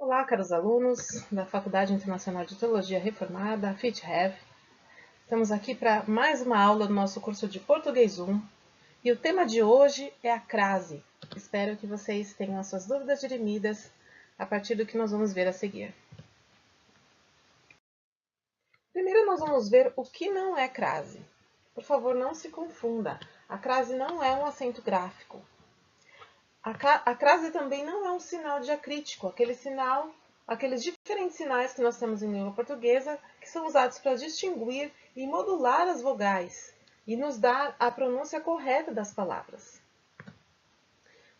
Olá, caros alunos da Faculdade Internacional de Teologia Reformada, FITHEV. Estamos aqui para mais uma aula do nosso curso de Português 1 e o tema de hoje é a crase. Espero que vocês tenham as suas dúvidas dirimidas a partir do que nós vamos ver a seguir. Primeiro nós vamos ver o que não é crase. Por favor, não se confunda. A crase não é um acento gráfico. A crase também não é um sinal diacrítico, aqueles diferentes sinais que nós temos em língua portuguesa, que são usados para distinguir e modular as vogais e nos dar a pronúncia correta das palavras.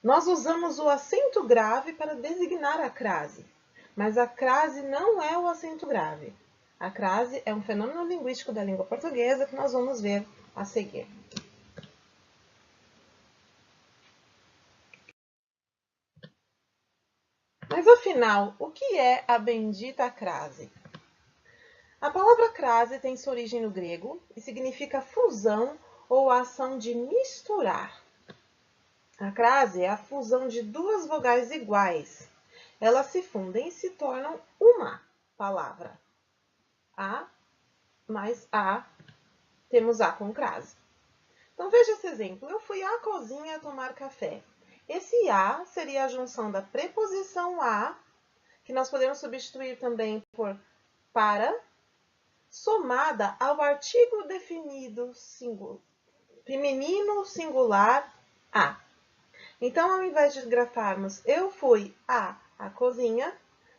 Nós usamos o acento grave para designar a crase, mas a crase não é o acento grave. A crase é um fenômeno linguístico da língua portuguesa que nós vamos ver a seguir. Mas afinal, o que é a bendita crase? A palavra crase tem sua origem no grego e significa fusão ou ação de misturar. A crase é a fusão de duas vogais iguais. Elas se fundem e se tornam uma palavra. A mais A, temos A com crase. Então veja esse exemplo. Eu fui à cozinha tomar café. Esse A seria a junção da preposição a, que nós podemos substituir também por para, somada ao artigo definido feminino singular a. Então, ao invés de grafarmos eu fui à cozinha,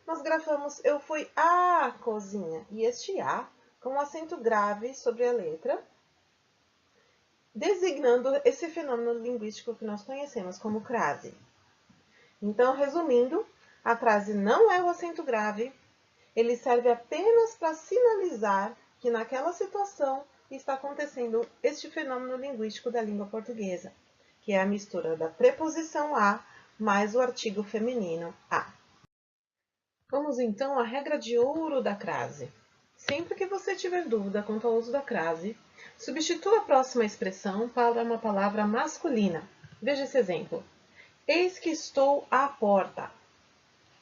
nós grafamos eu fui à cozinha. E este a com um acento grave sobre a letra, designando esse fenômeno linguístico que nós conhecemos como crase. Então, resumindo, a crase não é o acento grave, ele serve apenas para sinalizar que naquela situação está acontecendo este fenômeno linguístico da língua portuguesa, que é a mistura da preposição a mais o artigo feminino a. Vamos então à regra de ouro da crase. Sempre que você tiver dúvida quanto ao uso da crase, substitua a próxima expressão para uma palavra masculina. Veja esse exemplo. Eis que estou à porta.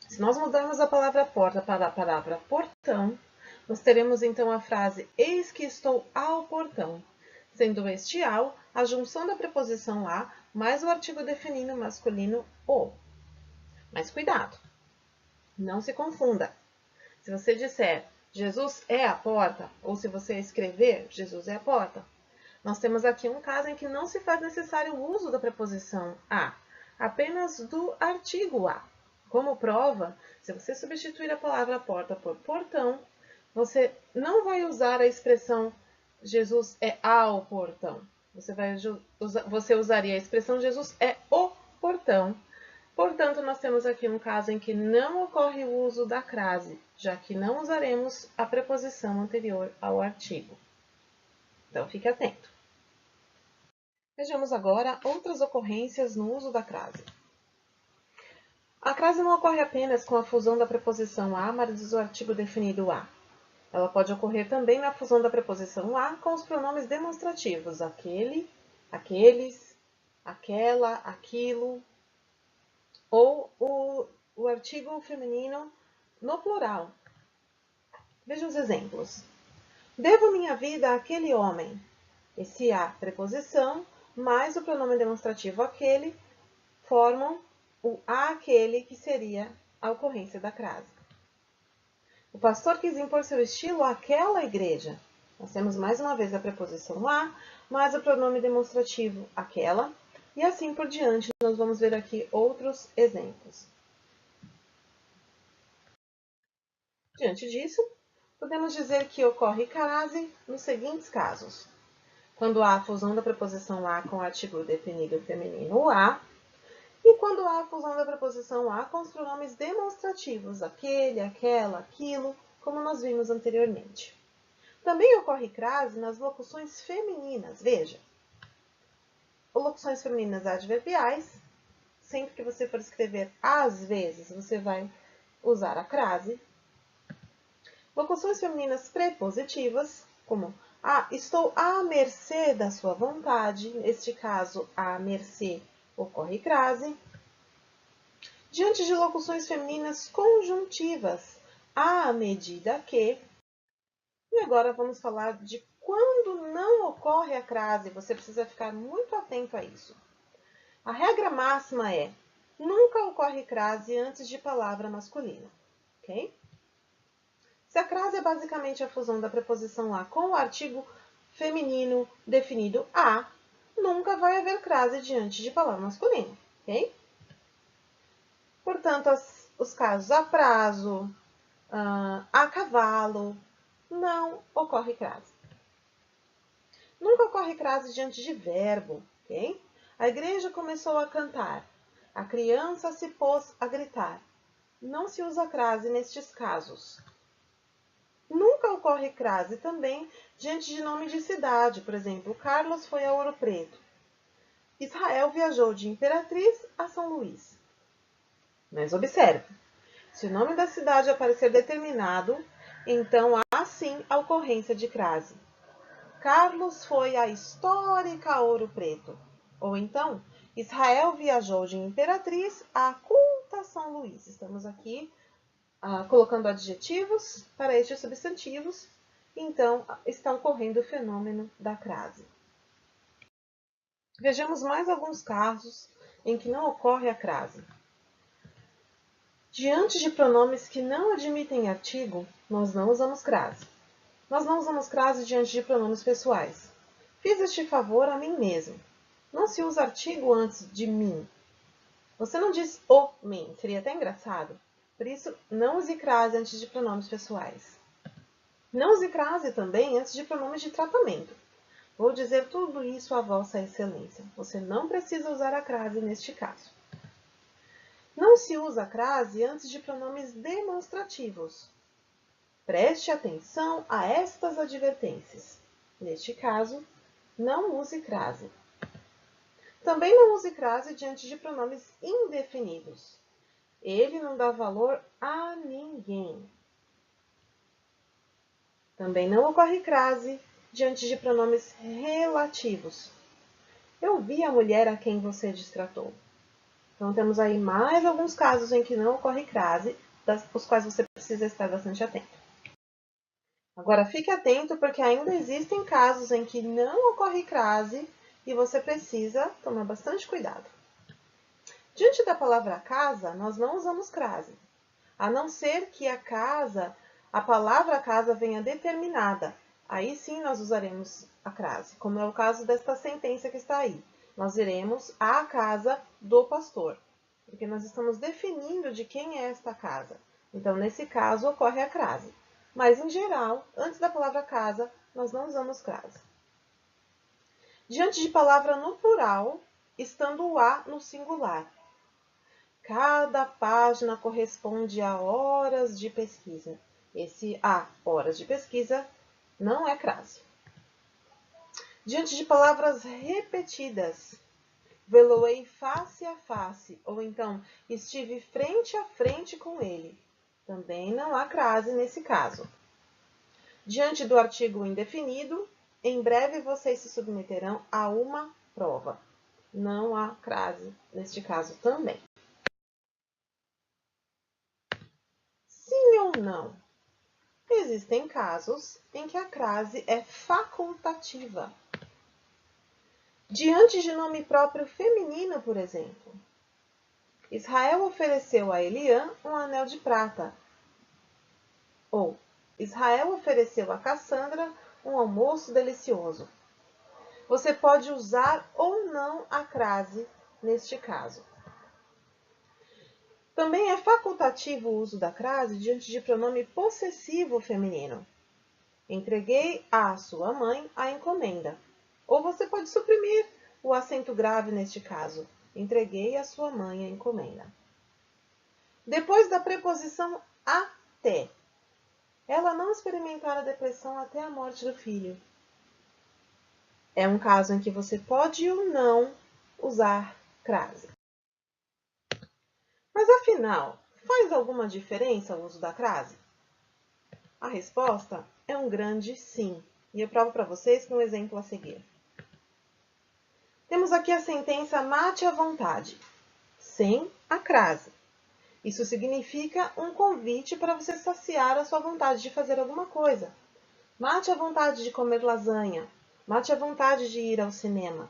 Se nós mudarmos a palavra porta para a palavra portão, nós teremos então a frase eis que estou ao portão, sendo este ao a junção da preposição a mais o artigo definido masculino o. Mas cuidado, não se confunda. Se você disser Jesus é a porta, ou se você escrever Jesus é a porta, nós temos aqui um caso em que não se faz necessário o uso da preposição a, apenas do artigo a. Como prova, se você substituir a palavra porta por portão, você não vai usar a expressão Jesus é ao portão. Você usaria a expressão Jesus é o portão. Portanto, nós temos aqui um caso em que não ocorre o uso da crase, já que não usaremos a preposição anterior ao artigo. Então, fique atento. Vejamos agora outras ocorrências no uso da crase. A crase não ocorre apenas com a fusão da preposição a mais o artigo definido a. Ela pode ocorrer também na fusão da preposição a com os pronomes demonstrativos aquele, aqueles, aquela, aquilo, ou o artigo feminino no plural. Veja os exemplos. Devo minha vida àquele homem. Esse a preposição mais o pronome demonstrativo aquele formam o àquele, que seria a ocorrência da crase. O pastor quis impor seu estilo àquela igreja. Nós temos mais uma vez a preposição a, mais o pronome demonstrativo aquela, e assim por diante. Nós vamos ver aqui outros exemplos. Diante disso, podemos dizer que ocorre crase nos seguintes casos. Quando há a fusão da preposição a com o artigo definido feminino a, e quando há a fusão da preposição a com os pronomes demonstrativos, aquele, aquela, aquilo, como nós vimos anteriormente. Também ocorre crase nas locuções femininas. Veja, locuções femininas adverbiais, sempre que você for escrever às vezes, você vai usar a crase. Locuções femininas prepositivas, como estou à mercê da sua vontade. Neste caso, à mercê ocorre crase. diante de locuções femininas conjuntivas, à medida que... E agora vamos falar de quando não ocorre a crase. Você precisa ficar muito atento a isso. A regra máxima é: nunca ocorre crase antes de palavra masculina, ok? Se a crase é basicamente a fusão da preposição a com o artigo feminino definido a, nunca vai haver crase diante de palavra masculina, ok? Portanto, os casos a prazo, a cavalo, não ocorre crase. Nunca ocorre crase diante de verbo, ok? A igreja começou a cantar. A criança se pôs a gritar. Não se usa crase nestes casos. Nunca ocorre crase também diante de nome de cidade. Por exemplo, Carlos foi a Ouro Preto. Israel viajou de Imperatriz a São Luís. Mas observe, se o nome da cidade aparecer determinado, então há sim a ocorrência de crase. Carlos foi à histórica Ouro Preto. Ou então, Israel viajou de Imperatriz a culta São Luís. Estamos aqui colocando adjetivos para estes substantivos. Então, está ocorrendo o fenômeno da crase. Vejamos mais alguns casos em que não ocorre a crase. Diante de pronomes que não admitem artigo, nós não usamos crase. Nós não usamos crase diante de pronomes pessoais. Fiz este favor a mim mesmo. Não se usa artigo antes de mim. Você não diz o mim, seria até engraçado. Por isso, não use crase antes de pronomes pessoais. Não use crase também antes de pronomes de tratamento. Vou dizer tudo isso a Vossa Excelência. Você não precisa usar a crase neste caso. Não se usa a crase antes de pronomes demonstrativos. Preste atenção a estas advertências. Neste caso, não use crase. Também não use crase diante de pronomes indefinidos. Ele não dá valor a ninguém. Também não ocorre crase diante de pronomes relativos. Eu vi a mulher a quem você distratou. Então, temos aí mais alguns casos em que não ocorre crase, os quais você precisa estar bastante atento. Agora, fique atento, porque ainda existem casos em que não ocorre crase e você precisa tomar bastante cuidado. Diante da palavra casa, nós não usamos crase, a não ser que a palavra casa venha determinada. Aí sim nós usaremos a crase, como é o caso desta sentença que está aí. Nós iremos à casa do pastor, porque nós estamos definindo de quem é esta casa. Então, nesse caso, ocorre a crase. Mas, em geral, antes da palavra casa, nós não usamos crase. Diante de palavra no plural, estando o a no singular. Cada página corresponde a horas de pesquisa. Esse a, horas de pesquisa, não é crase. Diante de palavras repetidas, veloei face a face, ou então estive frente a frente com ele. Também não há crase nesse caso. Diante do artigo indefinido, em breve vocês se submeterão a uma prova. Não há crase neste caso também. Sim ou não? Existem casos em que a crase é facultativa. Diante de nome próprio feminino, por exemplo. Israel ofereceu a Eliã um anel de prata. Ou, Israel ofereceu a Cassandra um almoço delicioso. Você pode usar ou não a crase neste caso. Também é facultativo o uso da crase diante de pronome possessivo feminino. Entreguei à sua mãe a encomenda. Ou você pode suprimir o acento grave neste caso. Entreguei à sua mãe a encomenda. Depois da preposição até. Ela não experimentara depressão até a morte do filho. É um caso em que você pode ou não usar crase. Mas afinal, faz alguma diferença o uso da crase? A resposta é um grande sim. E eu provo para vocês com um exemplo a seguir. Temos aqui a sentença mate à vontade, sem a crase. Isso significa um convite para você saciar a sua vontade de fazer alguma coisa. Mate a vontade de comer lasanha. Mate a vontade de ir ao cinema.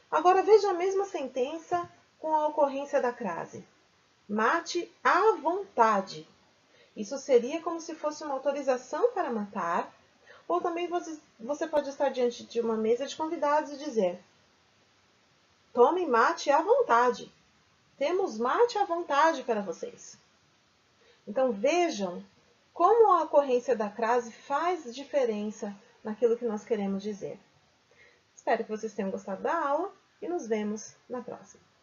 Agora veja a mesma sentença com a ocorrência da crase. Mate à vontade. Isso seria como se fosse uma autorização para matar, ou também você pode estar diante de uma mesa de convidados e dizer: tomem mate à vontade. Temos mate à vontade para vocês. Então vejam como a ocorrência da crase faz diferença naquilo que nós queremos dizer. Espero que vocês tenham gostado da aula e nos vemos na próxima.